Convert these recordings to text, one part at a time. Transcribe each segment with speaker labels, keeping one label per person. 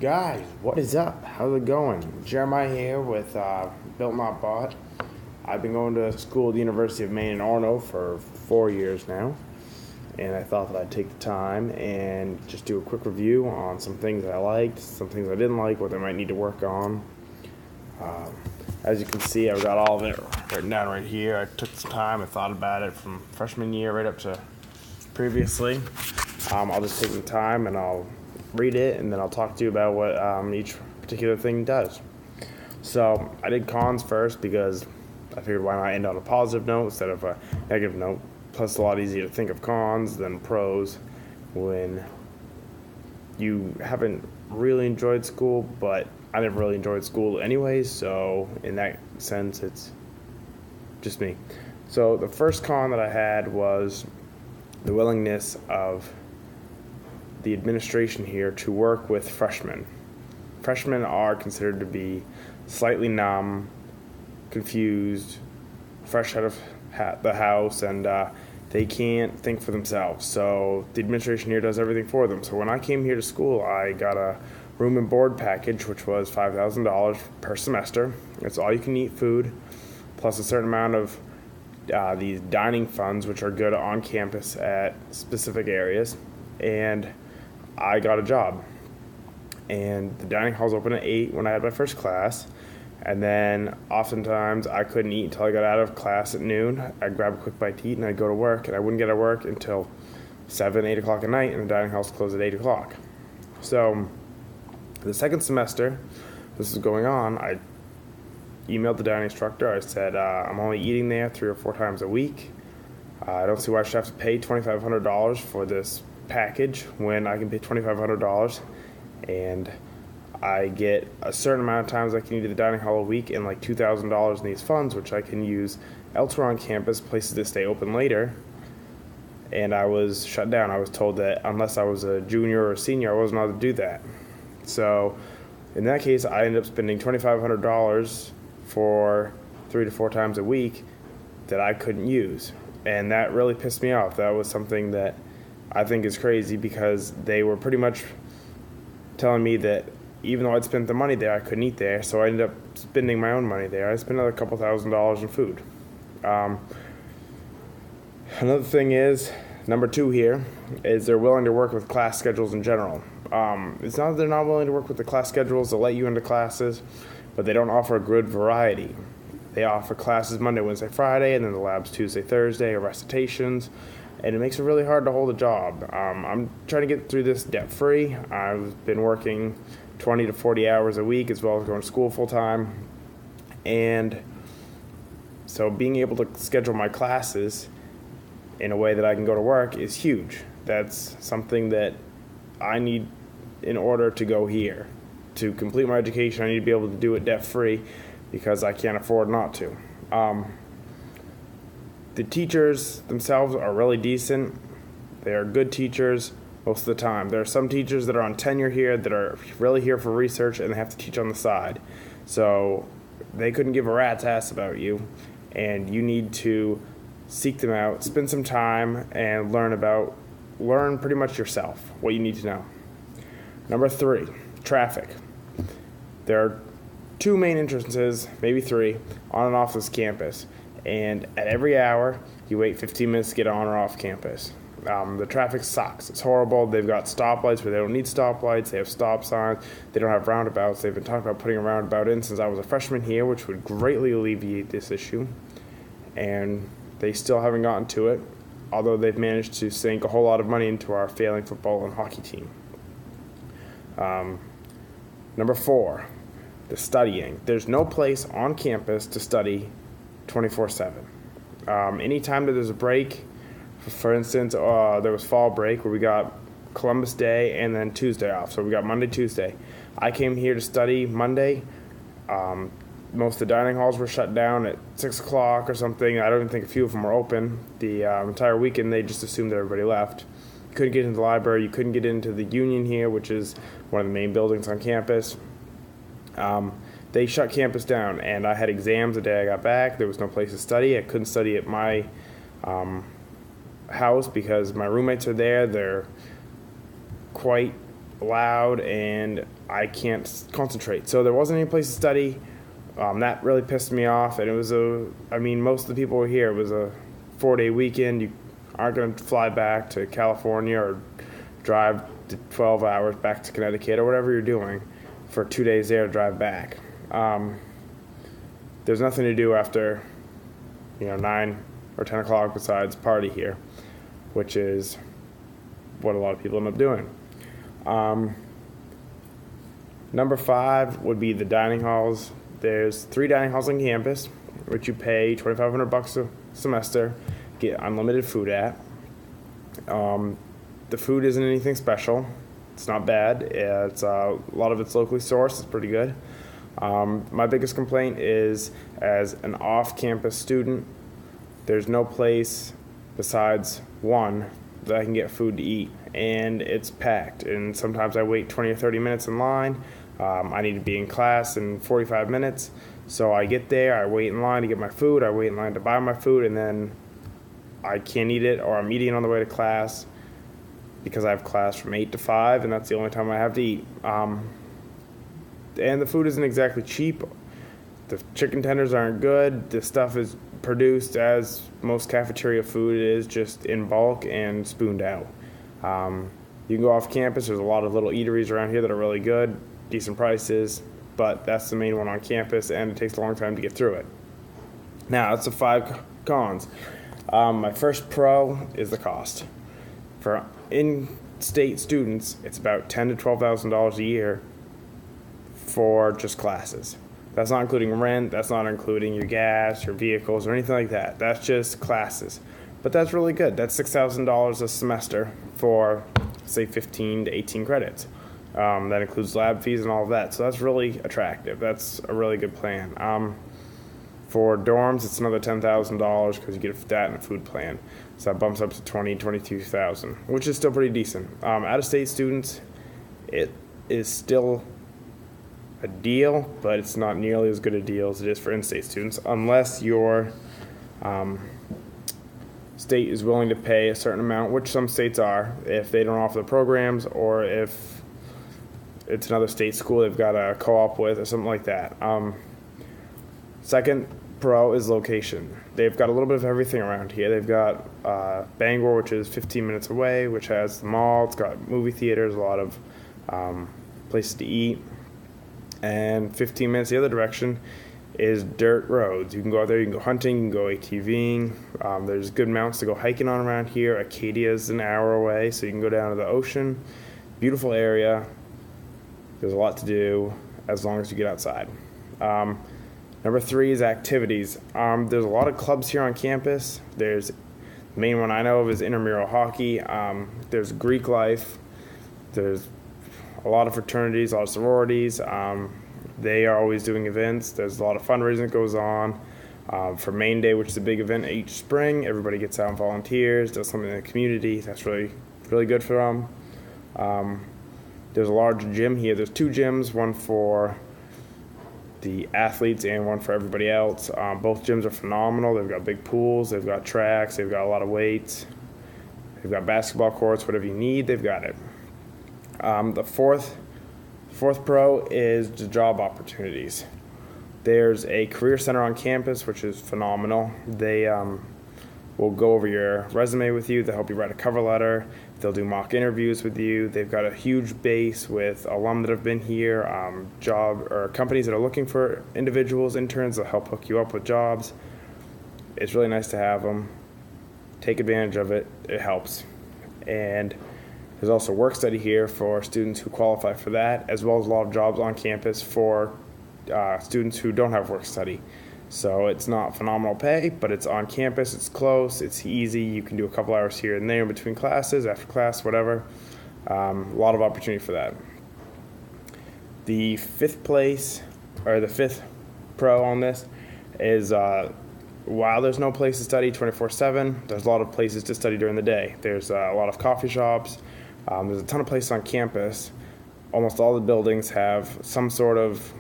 Speaker 1: Guys, what is up? How's it going? Jeremiah here with Built Not Bought. I've been going to school at the University of Maine Orono for 4 years now, and I thought that I'd take the time and just do a quick review on some things that I liked, some things I didn't like, what I might need to work on. As you can see, I've got all of it written down right here. I took some time, I thought about it from freshman year right up to previously. I'll just take some time and I'll read it, and then I'll talk to you about what each particular thing does. So I did cons first because I figured why not end on a positive note instead of a negative note. Plus, it's a lot easier to think of cons than pros when you haven't really enjoyed school, but I never really enjoyed school anyways, so in that sense, it's just me. So the first con that I had was the willingness of the administration here to work with freshmen. Freshmen are considered to be slightly numb, confused, fresh out of the house, and they can't think for themselves. So the administration here does everything for them. So when I came here to school, I got a room and board package, which was $5,000 per semester. It's all you can eat food, plus a certain amount of these dining funds, which are good on campus at specific areas. And I got a job, and the dining hall's open at 8 when I had my first class, and then oftentimes I couldn't eat until I got out of class at noon. I'd grab a quick bite to eat, and I'd go to work, and I wouldn't get to work until 7, 8 o'clock at night, and the dining hall's closed at 8 o'clock. So the second semester this is going on, I emailed the dining instructor. I said, I'm only eating there 3 or 4 times a week. I don't see why I should have to pay $2,500 for this package when I can pay $2,500 and I get a certain amount of times I can eat at the dining hall a week and like $2,000 in these funds, which I can use elsewhere on campus, places that stay open later. And I was shut down. I was told that unless I was a junior or a senior, I wasn't allowed to do that. So in that case, I ended up spending $2,500 for 3 to 4 times a week that I couldn't use. And that really pissed me off. That was something that I think is crazy, because they were pretty much telling me that even though I'd spent the money there, I couldn't eat there, so I ended up spending my own money there. I spent another couple $1,000s in food. Another thing is, number 2 here, is they're willing to work with class schedules in general. It's not that they're not willing to work with the class schedules to let you into classes, but they don't offer a good variety. They offer classes Monday, Wednesday, Friday, and then the labs Tuesday, Thursday, or recitations. And it makes it really hard to hold a job. I'm trying to get through this debt-free. I've been working 20 to 40 hours a week as well as going to school full-time. And so being able to schedule my classes in a way that I can go to work is huge. That's something that I need in order to go here. To complete my education, I need to be able to do it debt-free because I can't afford not to. The teachers themselves are really decent. They are good teachers most of the time. There are some teachers that are on tenure here that are really here for research, and they have to teach on the side. So they couldn't give a rat's ass about you, and you need to seek them out, spend some time, and learn pretty much yourself what you need to know. Number 3, traffic. There are 2 main entrances, maybe 3, on and off this campus. And at every hour, you wait 15 minutes to get on or off campus. The traffic sucks. It's horrible. They've got stoplights where they don't need stoplights. They have stop signs. They don't have roundabouts. They've been talking about putting a roundabout in since I was a freshman here, which would greatly alleviate this issue. And they still haven't gotten to it, although they've managed to sink a whole lot of money into our failing football and hockey team. Number 4, the studying. There's no place on campus to study 24/7. Anytime that there's a break, for instance, there was fall break where we got Columbus Day and then Tuesday off. So we got Monday, Tuesday. I came here to study Monday. Most of the dining halls were shut down at 6 o'clock or something. I don't even think a few of them were open. The entire weekend, they just assumed that everybody left. You couldn't get into the library. You couldn't get into the Union here, which is one of the main buildings on campus. They shut campus down, and I had exams the day I got back. There was no place to study. I couldn't study at my house because my roommates are there. They're quite loud and I can't concentrate. So there wasn't any place to study. That really pissed me off, and it was most of the people were here. It was a 4-day weekend. You aren't going to fly back to California or drive 12 hours back to Connecticut or whatever you're doing for 2 days there to drive back. There's nothing to do after 9 or 10 o'clock besides party here, which is what a lot of people end up doing. Number 5 would be the dining halls. There's 3 dining halls on campus, which you pay $2,500 a semester, get unlimited food at. The food isn't anything special. It's not bad. It's a lot of it's locally sourced. It's pretty good. My biggest complaint is, as an off-campus student, there's no place besides one that I can get food to eat, and it's packed. And sometimes I wait 20 or 30 minutes in line. I need to be in class in 45 minutes, so I get there, I wait in line to get my food, I wait in line to buy my food, and then I can't eat it, or I'm eating on the way to class because I have class from 8 to 5, and that's the only time I have to eat. And the food isn't exactly cheap. The chicken tenders aren't good. The stuff is produced as most cafeteria food is, just in bulk and spooned out. You can go off campus. There's a lot of little eateries around here that are really good, decent prices, but that's the main one on campus, and it takes a long time to get through it. Now, that's the 5 cons. My first pro is the cost. For in-state students, it's about $10,000 to $12,000 a year for just classes. That's not including rent, that's not including your gas, your vehicles, or anything like that. That's just classes. But that's really good. That's $6,000 a semester for, say, 15 to 18 credits. That includes lab fees and all of that. So that's really attractive. That's a really good plan. For dorms, it's another $10,000 because you get that and a food plan. So that bumps up to $22,000, which is still pretty decent. Out-of-state students, it is still a deal, but it's not nearly as good a deal as it is for in-state students, unless your state is willing to pay a certain amount, which some states are, if they don't offer the programs, or if it's another state school they've got a co-op with or something like that. Second pro is location. They've got a little bit of everything around here. They've got Bangor, which is 15 minutes away, which has the mall. It's got movie theaters, a lot of places to eat. And 15 minutes the other direction is dirt roads. You can go out there, you can go hunting, you can go ATVing. There's good mountains to go hiking on around here. Acadia is an hour away, so you can go down to the ocean. Beautiful area. There's a lot to do as long as you get outside. Number 3 is activities. There's a lot of clubs here on campus. The main one I know of is intramural hockey. There's Greek life. There's a lot of fraternities, a lot of sororities. They are always doing events. There's a lot of fundraising that goes on. For Maine Day, which is a big event each spring, everybody gets out and volunteers, does something in the community. That's really, really good for them. There's a large gym here. There's 2 gyms, one for the athletes and one for everybody else. Both gyms are phenomenal. They've got big pools, they've got tracks, they've got a lot of weights, they've got basketball courts, whatever you need, they've got it. The fourth pro is the job opportunities. There's a career center on campus, which is phenomenal. They will go over your resume with you. They'll help you write a cover letter. They'll do mock interviews with you. They've got a huge base with alum that have been here, companies that are looking for individuals, interns that help hook you up with jobs. It's really nice to have them. Take advantage of it. It helps. And there's also work study here for students who qualify for that, as well as a lot of jobs on campus for students who don't have work study. So it's not phenomenal pay, but it's on campus, it's close, it's easy. You can do a couple hours here and there in between classes, after class, whatever. A lot of opportunity for that. The 5th pro on this is while there's no place to study 24/7, there's a lot of places to study during the day. There's a lot of coffee shops. There's a ton of places on campus. Almost all the buildings have some sort of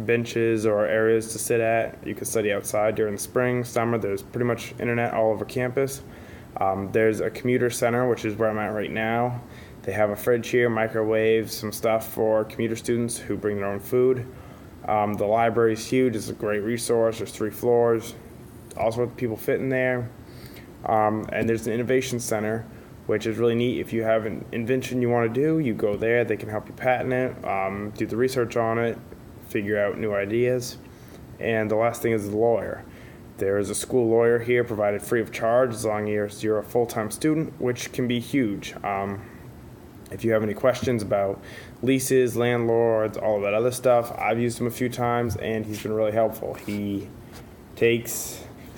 Speaker 1: benches or areas to sit at. You can study outside during the spring, summer. There's pretty much internet all over campus. There's a commuter center, which is where I'm at right now. They have a fridge here, microwave, some stuff for commuter students who bring their own food. The library is huge. It's a great resource. There's 3 floors. All sorts of people fit in there. And there's an innovation center, which is really neat. If you have an invention you want to do, you go there. They can help you patent it, do the research on it, figure out new ideas. And the last thing is the lawyer. There is a school lawyer here provided free of charge as long as you're a full-time student, which can be huge. If you have any questions about leases, landlords, all of that other stuff, I've used him a few times and he's been really helpful. He's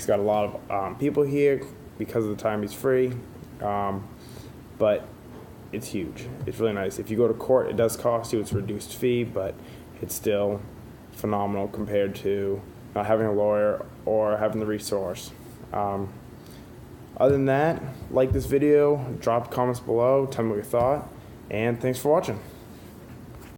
Speaker 1: got a lot of people here because of the time he's free, but it's huge. It's really nice. If you go to court, it does cost you. It's a reduced fee, but it's still phenomenal compared to not having a lawyer or having the resource. Other than that, like this video, drop comments below, tell me what you thought, and thanks for watching.